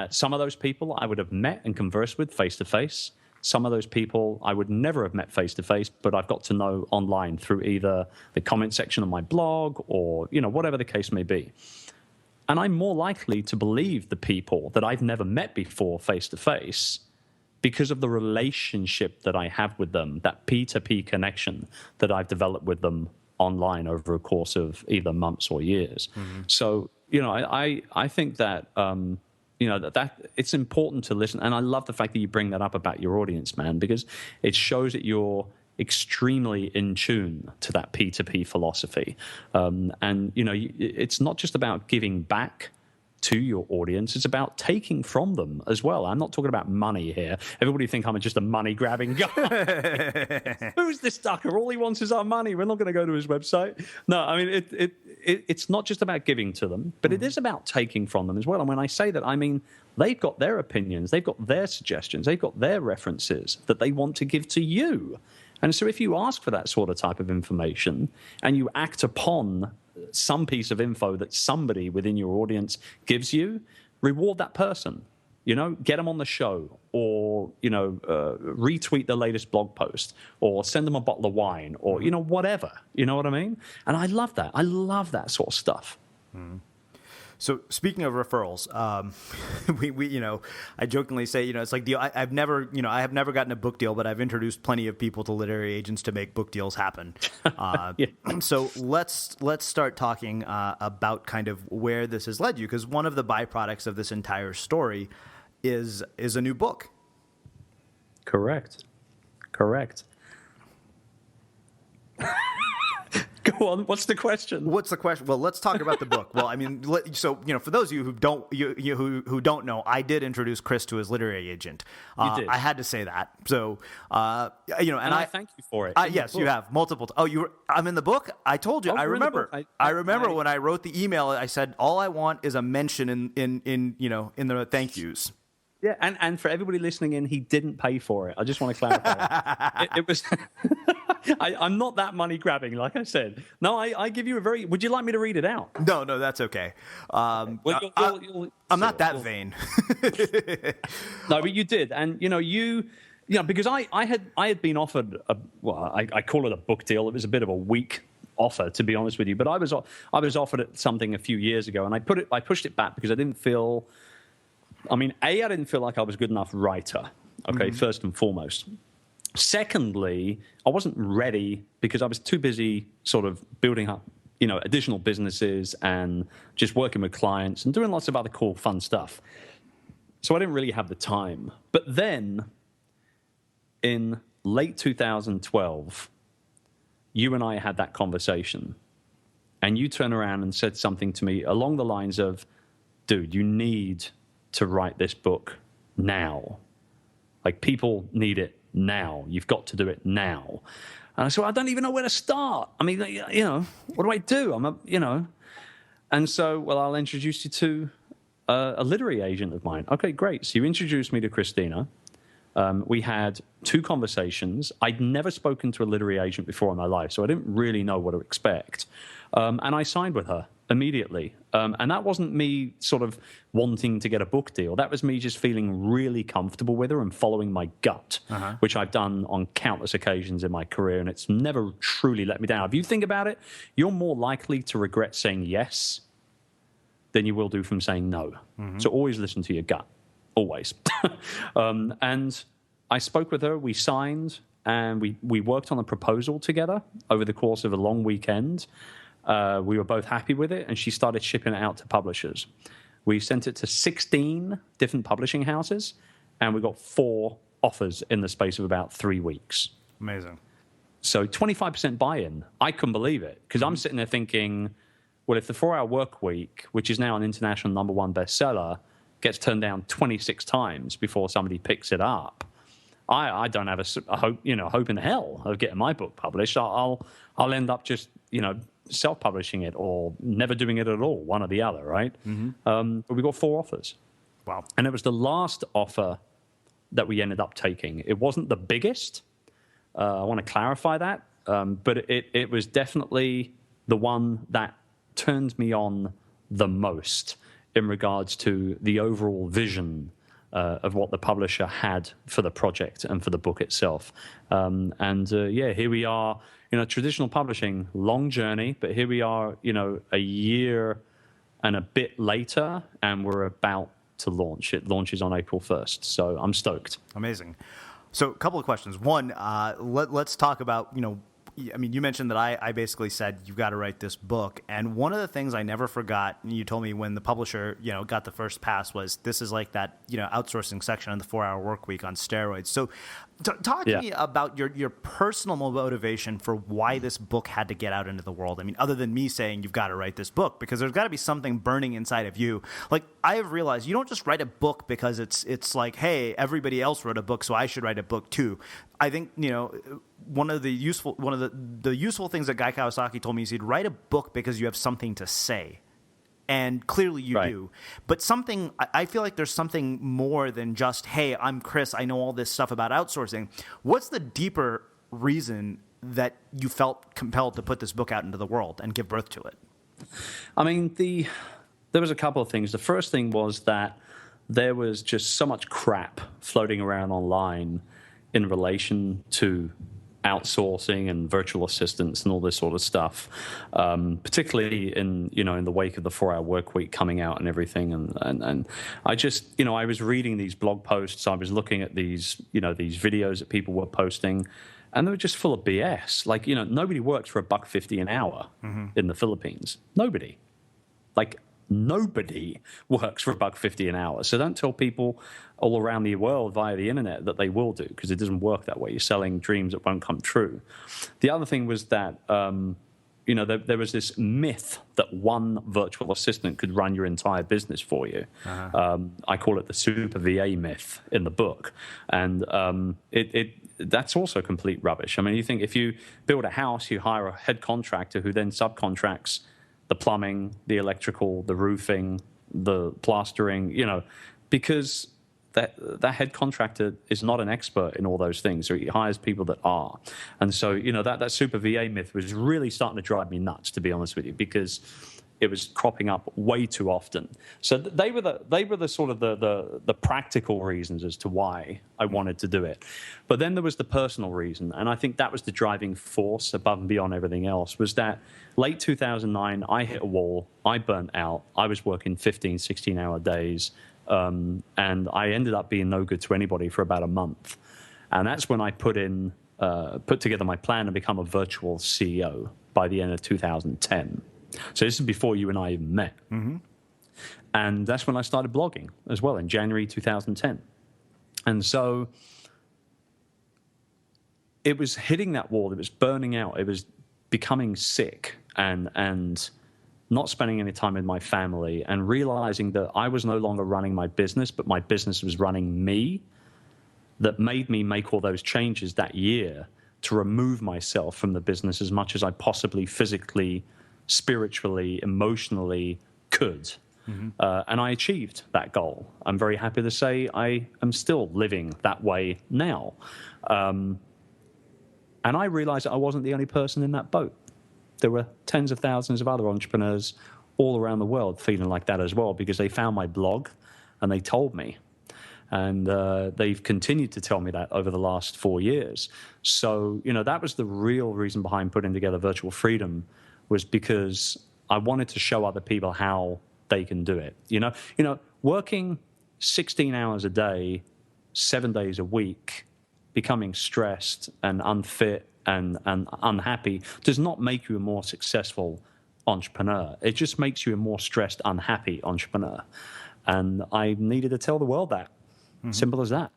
Some of those people I would have met and conversed with face to face. Some of those people I would never have met face-to-face, but I've got to know online through either the comment section of my blog or, you know, whatever the case may be. And I'm more likely to believe the people that I've never met before face-to-face because of the relationship that I have with them, that P2P connection that I've developed with them online over a course of either months or years. So, you know, I think that... you know, that it's important to listen. And I love the fact that you bring that up about your audience, man, because it shows that you're extremely in tune to that P2P philosophy. And, it's not just about giving back to your audience, it's about taking from them as well. I'm not talking about money here. Everybody think I'm just a money-grabbing guy. Who's this ducker? All he wants is our money. We're not going to go to his website. No, I mean, it's not just about giving to them, but it is about taking from them as well. And when I say that, I mean, they've got their opinions, they've got their suggestions, they've got their references that they want to give to you. And so if you ask for that sort of type of information and you act upon some piece of info that somebody within your audience gives you, reward that person. Get them on the show, or, retweet the latest blog post, or send them a bottle of wine, or, whatever. You know what I mean? And I love that. I love that sort of stuff. Mm. So speaking of referrals, I jokingly say, it's like I have never gotten a book deal, but I've introduced plenty of people to literary agents to make book deals happen. Yeah. So let's start talking about kind of where this has led you, because one of the byproducts of this entire story is a new book. Correct. Go on. What's the question? Well, let's talk about the book. Well, I mean, so for those of you who don't know, I did introduce Chris to his literary agent. You did. I had to say that. So and I thank you for it. Yes, you have multiple. I'm in the book. I told you. I remember. I remember when I wrote the email. I said all I want is a mention in the thank yous. Yeah, and for everybody listening in, he didn't pay for it. I just want to clarify. It was. I'm not that money grabbing, like I said. No, I give you a very. Would you like me to read it out? No, that's okay. Well, I'm not that vain. No, but you did, and because I had been offered I call it a book deal. It was a bit of a weak offer, to be honest with you. But I was offered something a few years ago, and I pushed it back because I didn't feel. I mean, I didn't feel like I was a good enough writer, okay, first and foremost. Secondly, I wasn't ready because I was too busy sort of building up, additional businesses and just working with clients and doing lots of other cool, fun stuff. So I didn't really have the time. But then in late 2012, you and I had that conversation, and you turned around and said something to me along the lines of, dude, you need to write this book now. Like, people need it now. You've got to do it now. And I said, I don't even know where to start. I mean, what do I do? And so, I'll introduce you to a literary agent of mine. Okay, great. So you introduced me to Christina. We had 2 conversations. I'd never spoken to a literary agent before in my life, so I didn't really know what to expect. And I signed with her immediately. And that wasn't me sort of wanting to get a book deal. That was me just feeling really comfortable with her and following my gut, which I've done on countless occasions in my career, and it's never truly let me down. If you think about it, you're more likely to regret saying yes than you will do from saying no. So always listen to your gut. Always. And I spoke with her, we signed, and we worked on a proposal together over the course of a long weekend. We were both happy with it, and she started shipping it out to publishers. We sent it to 16 different publishing houses, and we got 4 offers in the space of about 3 weeks. Amazing. So 25% buy-in. I couldn't believe it, because I'm sitting there thinking, well, if the 4-Hour Workweek, which is now an international #1 bestseller, gets turned down 26 times before somebody picks it up, I don't have a hope in hell of getting my book published. I'll end up just, self-publishing it or never doing it at all, one or the other, right? But we got 4 offers. Wow. And it was the last offer that we ended up taking. It wasn't the biggest. I want to clarify that. But it was definitely the one that turned me on the most in regards to the overall vision of what the publisher had for the project and for the book itself. Here we are, traditional publishing, long journey, but here we are, a year and a bit later, and we're about to launch. It launches on April 1st, so I'm stoked. Amazing. So a couple of questions. One, let's talk about, you mentioned that I basically said, you've got to write this book. And one of the things I never forgot, you told me when the publisher, got the first pass, was this is like that, outsourcing section on the 4-Hour Workweek on steroids. So Talk to me about your personal motivation for why this book had to get out into the world. I mean, other than me saying you've got to write this book, because there's got to be something burning inside of you. Like, I have realized you don't just write a book because it's like, hey, everybody else wrote a book, so I should write a book too. I think, one of the useful things that Guy Kawasaki told me is he'd write a book because you have something to say. And clearly you do. But I feel like there's something more than just, hey, I'm Chris, I know all this stuff about outsourcing. What's the deeper reason that you felt compelled to put this book out into the world and give birth to it? I mean, there was a couple of things. The first thing was that there was just so much crap floating around online in relation to outsourcing and virtual assistants and all this sort of stuff, particularly in the wake of the 4-hour work week coming out and everything. And I just, I was reading these blog posts. I was looking at these videos that people were posting, and they were just full of BS. Like, nobody works for $1.50 an hour in the Philippines. Nobody. Like, nobody works for $1.50 an hour. So don't tell people all around the world via the internet that they will do, because it doesn't work that way. You're selling dreams that won't come true. The other thing was that, there was this myth that one virtual assistant could run your entire business for you. I call it the super VA myth in the book. And that's also complete rubbish. I mean, you think if you build a house, you hire a head contractor who then subcontracts the plumbing, the electrical, the roofing, the plastering, because that head contractor is not an expert in all those things, so he hires people that are. And so, that super VA myth was really starting to drive me nuts, to be honest with you, because it was cropping up way too often. So they were the sort of the practical reasons as to why I wanted to do it. But then there was the personal reason, and I think that was the driving force above and beyond everything else, was that late 2009, I hit a wall, I burnt out, I was working 15, 16-hour days, and I ended up being no good to anybody for about a month. And that's when I put together my plan to become a virtual CEO by the end of 2010. So this is before you and I even met. And that's when I started blogging as well, in January 2010. And so it was hitting that wall. It was burning out. It was becoming sick and not spending any time with my family, and realizing that I was no longer running my business, but my business was running me, that made me make all those changes that year to remove myself from the business as much as I possibly physically, spiritually, emotionally could. And I achieved that goal. I'm very happy to say I am still living that way now. And I realized that I wasn't the only person in that boat. There were tens of thousands of other entrepreneurs all around the world feeling like that as well, because they found my blog and they told me. And they've continued to tell me that over the last 4 years. So, that was the real reason behind putting together Virtual Freedom, was because I wanted to show other people how they can do it. Working 16 hours a day, 7 days a week, becoming stressed and unfit and unhappy does not make you a more successful entrepreneur. It just makes you a more stressed, unhappy entrepreneur. And I needed to tell the world that. Simple as that.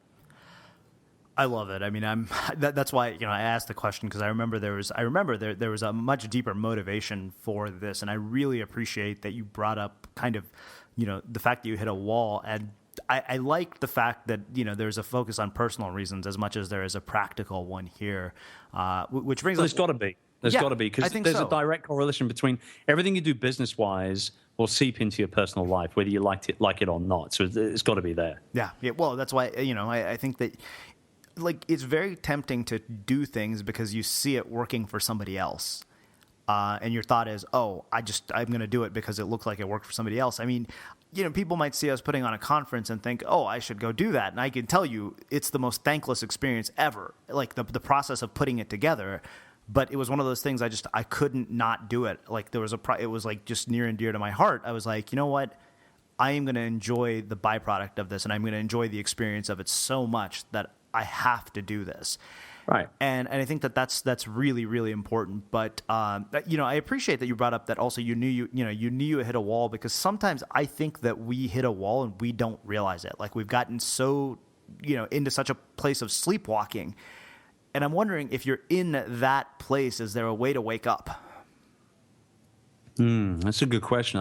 I love it. I mean, that's why I asked the question, because I remember there was a much deeper motivation for this, and I really appreciate that you brought up kind of the fact that you hit a wall. And I like the fact that there's a focus on personal reasons as much as there is a practical one here, which brings. There's got to be. There's got to be, because there's a direct correlation between everything you do business-wise will seep into your personal life, whether you like it or not. So it's got to be there. Yeah. Well, that's why I think that. Like, it's very tempting to do things because you see it working for somebody else. And your thought is, I'm going to do it because it looks like it worked for somebody else. I mean, people might see us putting on a conference and think, I should go do that. And I can tell you it's the most thankless experience ever. Like the process of putting it together. But it was one of those things I couldn't not do it. Like it was like just near and dear to my heart. I was like, you know what? I am going to enjoy the byproduct of this, and I'm going to enjoy the experience of it so much that I have to do this. Right. And I think that's really, really important. But I appreciate that you brought up that also you knew you hit a wall, because sometimes I think that we hit a wall and we don't realize it. Like, we've gotten so into such a place of sleepwalking. And I'm wondering, if you're in that place, is there a way to wake up? That's a good question.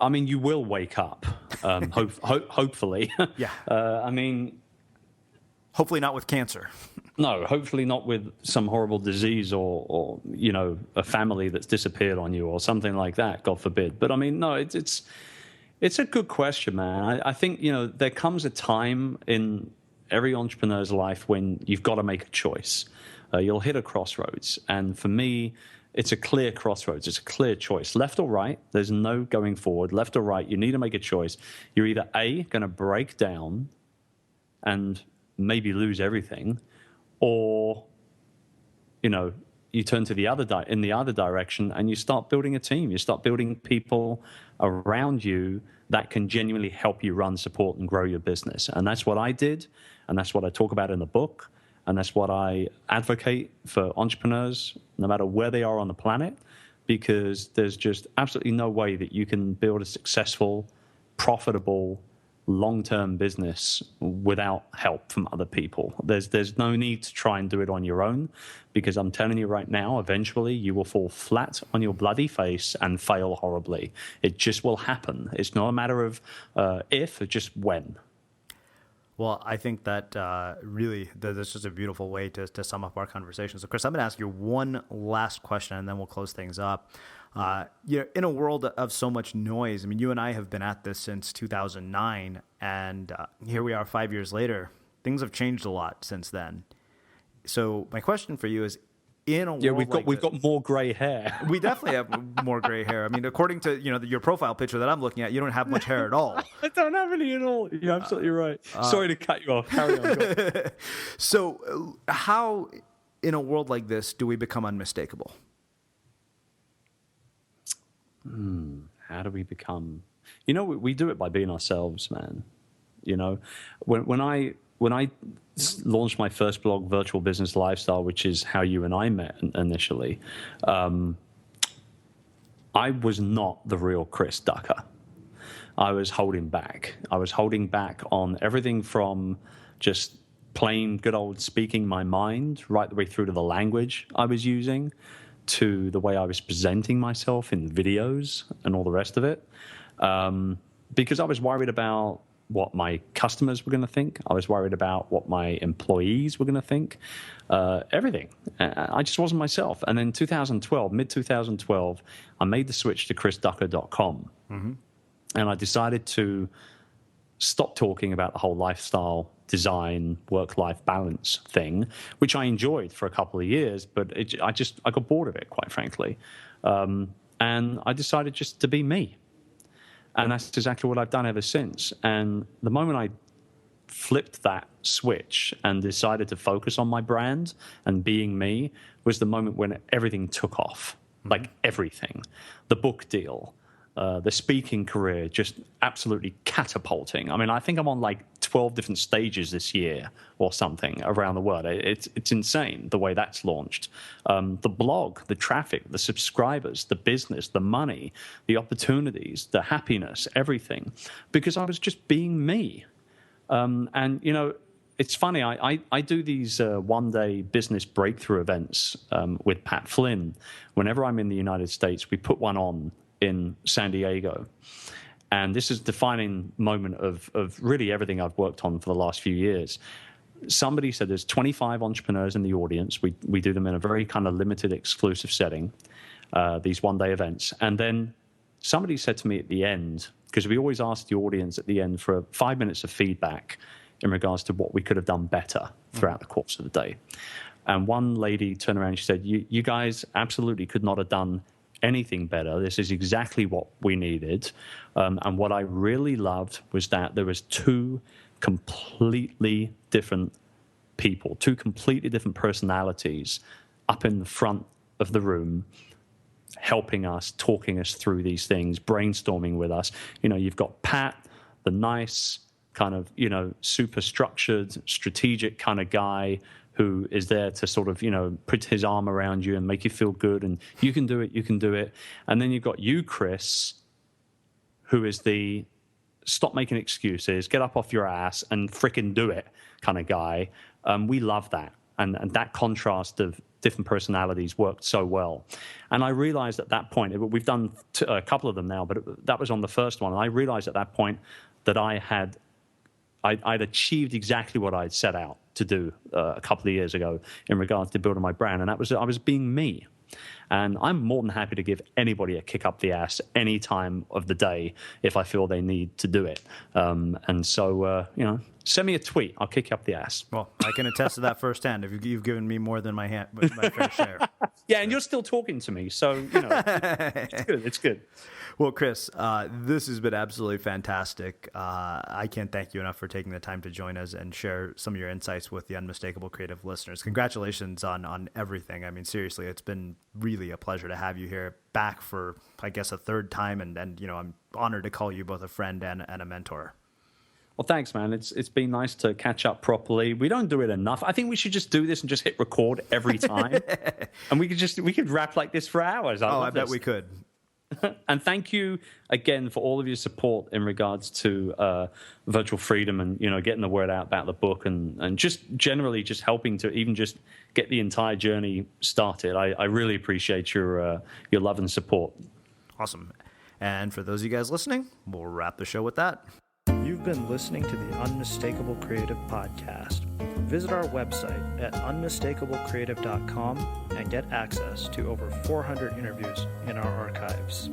I mean, you will wake up, hopefully. Yeah. Hopefully not with cancer. No, hopefully not with some horrible disease or a family that's disappeared on you or something like that, God forbid. But I mean, no, it's a good question, man. I think, there comes a time in every entrepreneur's life when you've got to make a choice. You'll hit a crossroads. And for me, it's a clear crossroads. It's a clear choice. Left or right, there's no going forward. Left or right, you need to make a choice. You're either A, going to break down and maybe lose everything, or, you turn to the other direction and you start building a team. You start building people around you that can genuinely help you run, support, and grow your business. And that's what I did, and that's what I talk about in the book, and that's what I advocate for entrepreneurs, no matter where they are on the planet, because there's just absolutely no way that you can build a successful, profitable, long-term business without help from other people. There's no need to try and do it on your own, because I'm telling you right now, eventually you will fall flat on your bloody face and fail horribly. It just will happen. It's not a matter of if, it's just when. Well, I think that really that's just a beautiful way to sum up our conversation. So, Chris, I'm going to ask you one last question, and then we'll close things up. In a world of so much noise, I mean, you and I have been at this since 2009, and here we are 5 years later. Things have changed a lot since then. So my question for you is, in a world we've got more gray hair. We definitely have more gray hair. I mean, according to your profile picture that I'm looking at, you don't have much hair at all. I don't have any at all. You're absolutely right. Sorry to cut you off. Carry on. So, how in a world like this do we become unmistakable? How do we become? We do it by being ourselves, man. When I launched my first blog, Virtual Business Lifestyle, which is how you and I met initially, I was not the real Chris Ducker. I was holding back. I was holding back on everything from just plain good old speaking my mind right the way through to the language I was using, to the way I was presenting myself in videos and all the rest of it, because I was worried about what my customers were going to think. I was worried about what my employees were going to think, everything. I just wasn't myself. And then mid-2012, I made the switch to chrisducker.com. Mm-hmm. And I decided to stop talking about the whole lifestyle, design, work-life balance thing, which I enjoyed for a couple of years, but I got bored of it, quite frankly. And I decided just to be me. And that's exactly what I've done ever since. And the moment I flipped that switch and decided to focus on my brand and being me was the moment when everything took off, like everything. The book deal, the speaking career, just absolutely catapulting. I mean, I think I'm on like 12 different stages this year or something around the world. It's insane the way that's launched. The blog, the traffic, the subscribers, the business, the money, the opportunities, the happiness, everything, because I was just being me. And, it's funny, I do these one-day business breakthrough events with Pat Flynn. Whenever I'm in the United States, we put one on in San Diego. And this is a defining moment of really everything I've worked on for the last few years. Somebody said there's 25 entrepreneurs in the audience. We do them in a very kind of limited, exclusive setting, these one-day events. And then somebody said to me at the end, because we always ask the audience at the end for 5 minutes of feedback in regards to what we could have done better throughout the course of the day. And one lady turned around and she said, you guys absolutely could not have done anything better. This is exactly what we needed. And what I really loved was that there was two completely different people, two completely different personalities up in the front of the room, helping us, talking us through these things, brainstorming with us. You've got Pat, the nice kind of, super structured, strategic kind of guy who is there to sort of, put his arm around you and make you feel good and you can do it. And then you've got you, Chris, who is the stop making excuses, get up off your ass and frickin' do it kind of guy. We love that. And that contrast of different personalities worked so well. And I realized at that point, we've done a couple of them now, but that was on the first one. And I realized at that point that I'd achieved exactly what I'd set out to do a couple of years ago in regards to building my brand. And that was, I was being me. And I'm more than happy to give anybody a kick up the ass any time of the day if I feel they need to do it. And so, send me a tweet. I'll kick you up the ass. Well, I can attest to that firsthand. You've given me more than my fair share. Yeah, and you're still talking to me, so it's good. It's good. Well, Chris, this has been absolutely fantastic. I can't thank you enough for taking the time to join us and share some of your insights with the Unmistakable Creative listeners. Congratulations on everything. I mean, seriously, it's been really a pleasure to have you here back for, I guess, a third time, and I'm honored to call you both a friend and a mentor. Well, thanks, man. It's been nice to catch up properly. We don't do it enough. I think we should just do this and just hit record every time, and we could rap like this for hours. I bet we could. And thank you again for all of your support in regards to virtual freedom and getting the word out about the book and just generally just helping to even just get the entire journey started. I really appreciate your love and support. Awesome. And for those of you guys listening, we'll wrap the show with that. You've been listening to the Unmistakable Creative Podcast. Visit our website at unmistakablecreative.com and get access to over 400 interviews in our archives.